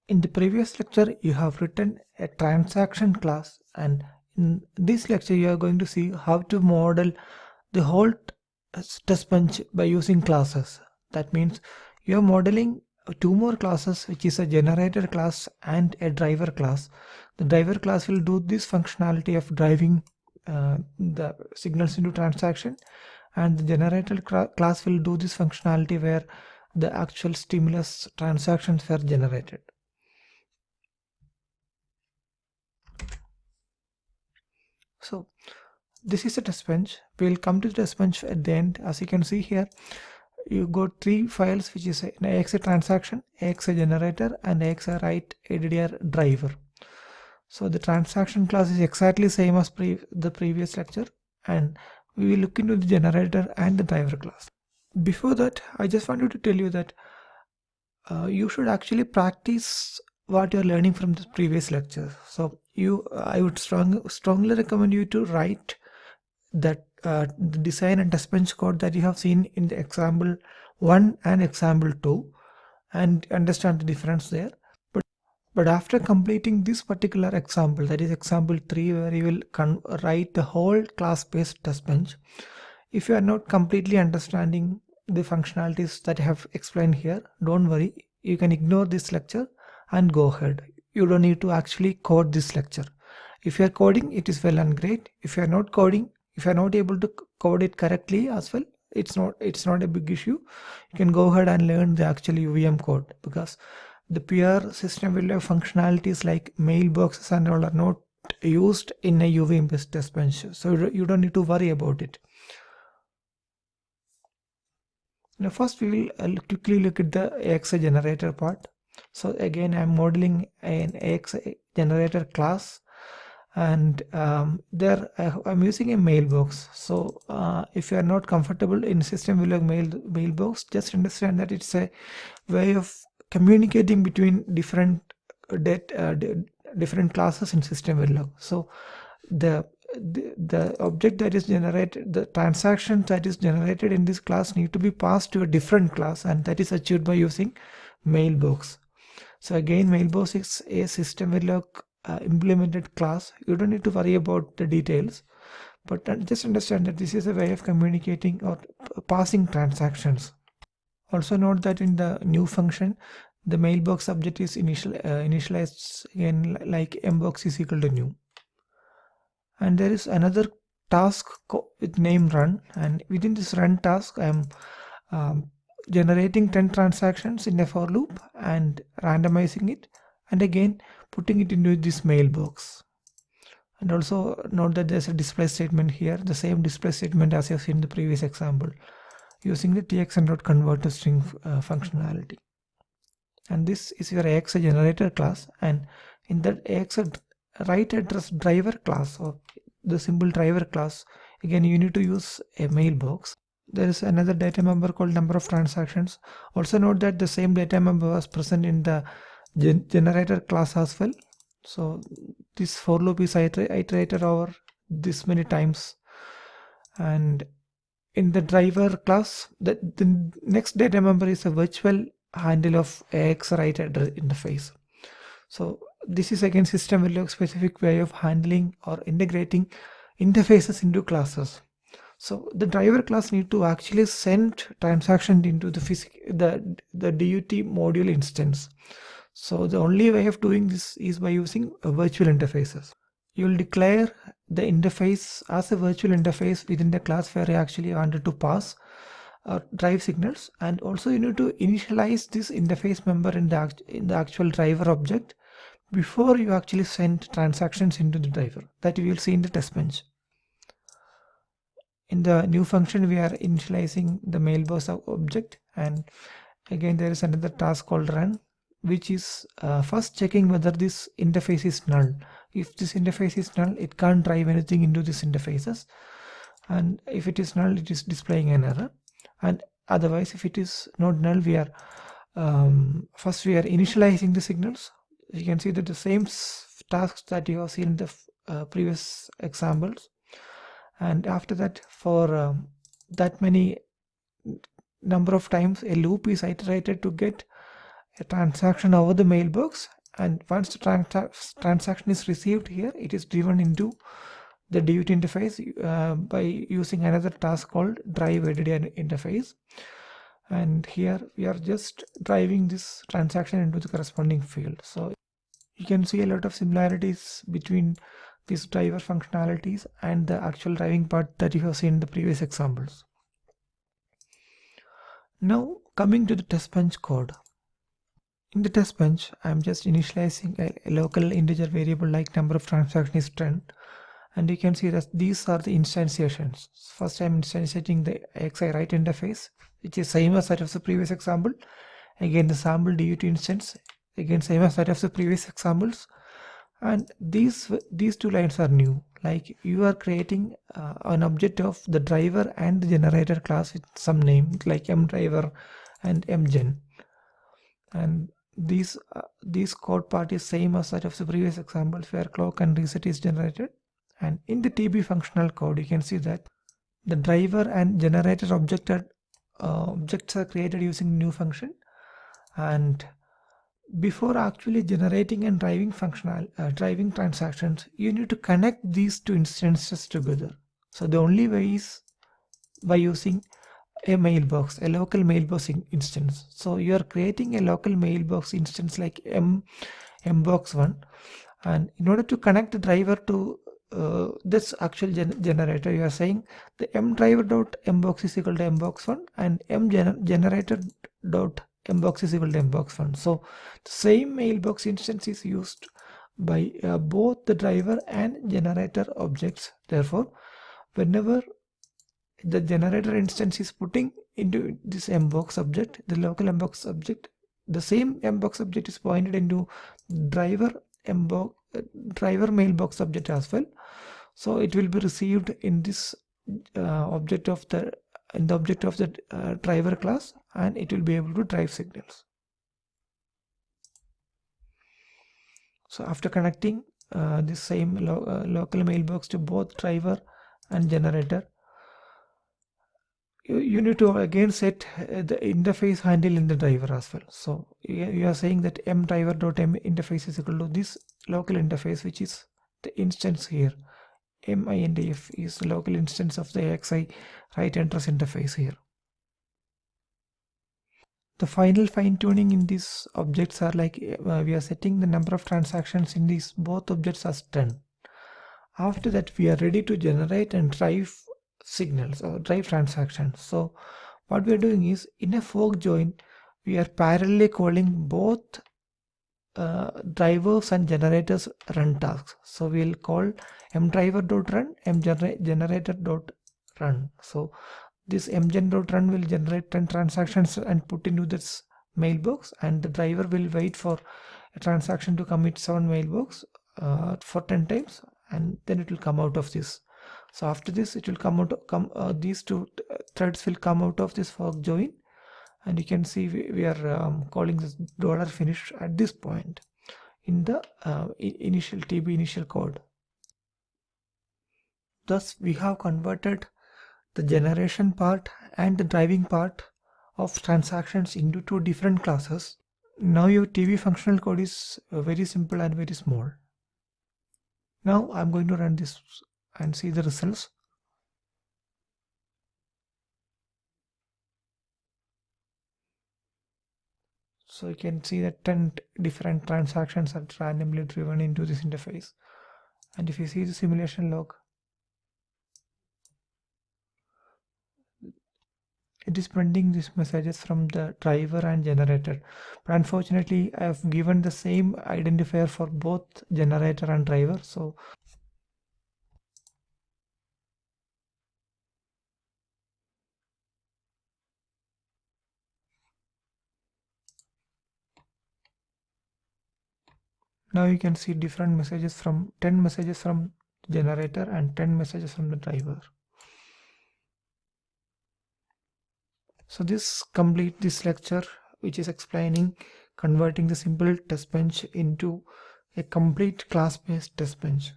In the previous lecture, you have written a transaction class, and in this lecture, you are going to see how to model the whole test bench by using classes. That means you are modeling two more classes, which is a generator class and a driver class. The driver class will do this functionality of driving the signals into transaction, and the generator class will do this functionality where the actual stimulus transactions were generated. So this is a test bench. We'll come to the test bench at the end. As you can see here, you got three files, which is an AXA transaction, AXA generator, and AXA write ADDR driver. So the transaction class is exactly same as the previous lecture, and we will look into the generator and the driver class. Before that, I just wanted to tell you that you should actually practice what you're learning from the previous lecture. So I would strongly recommend you to write that the design and test bench code that you have seen in the example 1 and example 2 and understand the difference there. But after completing this particular example, that is example 3, where you will write the whole class-based test bench, if you are not completely understanding the functionalities that I have explained here, don't worry, you can ignore this lecture and go ahead. You don't need to actually code this lecture. If you are coding, it is well and great. If you are not coding, if you are not able to code it correctly as well, it's not a big issue. You can go ahead and learn the actual UVM code, because the pure Systemverilog functionalities like mailboxes and all are not used in a UVM based test bench, so you don't need to worry about it. Now first we will quickly look at the AXA generator part. So again, I'm modeling an AXA generator class, and there I'm using a mailbox. So if you are not comfortable in Systemverilog mailbox, just understand that it's a way of communicating between different different classes in Systemverilog. So the object that is generated, the transaction that is generated in this class need to be passed to a different class, and that is achieved by using mailbox. So again, mailbox is a Systemverilog implemented class. You don't need to worry about the details, but just understand that this is a way of communicating or passing transactions. Also note that in the new function, the mailbox object is initialized again like mbox is equal to new. And there is another task with name run, and within this run task, I am generating 10 transactions in a for loop and randomizing it, and again putting it into this mailbox. And also note that there's a display statement here, the same display statement as you've seen in the previous example, using the txn.convert to string functionality. And this is your AXA generator class, and in that AXA write address driver class, or the symbol driver class, again you need to use a mailbox. There is another data member called number of transactions. Also note that the same data member was present in the generator class as well. So this for loop is iterated over this many times. And in the driver class, the next data member is a virtual handle of AX write address interface. So this is again Systemverilog specific way of handling or integrating interfaces into classes. So the driver class need to actually send transaction into the DUT module instance. So the only way of doing this is by using virtual interfaces. You will declare the interface as a virtual interface within the class where you actually wanted to pass or drive signals, and also you need to initialize this interface member in the actual driver object before you actually send transactions into the driver. That you will see in the test bench. In the new function, we are initializing the mailbox object, and again there is another task called run, which is first checking whether this interface is null. If this interface is null, it can't drive anything into these interfaces, and if it is null, it is displaying an error. And otherwise, if it is not null, we are first we are initializing the signals. You can see that the same tasks that you have seen in the previous examples, and after that, for that many number of times, a loop is iterated to get a transaction over the mailbox, and once the transaction is received here, it is driven into the duty interface by using another task called drive editor interface. And here we are just driving this transaction into the corresponding field. So you can see a lot of similarities between these driver functionalities and the actual driving part that you have seen in the previous examples. Now coming to the test bench code. In the test bench, I'm just initializing a local integer variable like number of transactions is 10, and you can see that these are the instantiations. First I'm instantiating the AXI write interface, which is same as that of the previous example. Again the sample DUT instance, again same as that of the previous examples. And these two lines are new, like you are creating an object of the driver and the generator class with some name like mDriver and mgen. And these code part is same as that of the previous examples where clock and reset is generated. And in the TB functional code, you can see that the driver and generator objects are created using new function. And before actually generating and driving driving transactions, you need to connect these two instances together. So the only way is by using a mailbox, a local mailbox instance. So you are creating a local mailbox instance like mbox1, and in order to connect the driver to this actual generator, you are saying the mDriver.mbox is equal to mbox1 and mGenerator.mbox is equal to mbox1. So the same mailbox instance is used by both the driver and generator objects. Therefore, whenever the generator instance is putting into this mbox object, the local mbox object, the same mbox object is pointed into driver mailbox object as well. So it will be received in this object of the driver class, and it will be able to drive signals. So after connecting this same local mailbox to both driver and generator, you need to again set the interface handle in the driver as well. So you are saying that mDriver.m interface is equal to this local interface, which is the instance here. MINDF is the local instance of the AXI write address interface here. The final fine-tuning in these objects are like we are setting the number of transactions in these both objects as 10. After that, we are ready to generate and drive signals or drive transactions. So what we are doing is, in a fork join, we are parallelly calling both drivers and generators run tasks. So we'll call mDriver.run, mGenerator.run. So this mgen.run will generate 10 transactions and put into this mailbox, and the driver will wait for a transaction to commit 7 mailbox for 10 times, and then it will come out of this. So after this, it will come out. These two threads will come out of this fork join, and you can see we are calling this $finish at this point in the initial TB initial code. Thus, we have converted the generation part and the driving part of transactions into two different classes. Now your TB functional code is very simple and very small. Now I'm going to run this and see the results. So you can see that 10 different transactions are randomly driven into this interface. And if you see the simulation log, it is printing these messages from the driver and generator. But unfortunately, I have given the same identifier for both generator and driver. So now you can see different messages from 10 messages from generator and 10 messages from the driver. So this completes this lecture, which is explaining converting the simple test bench into a complete class-based test bench.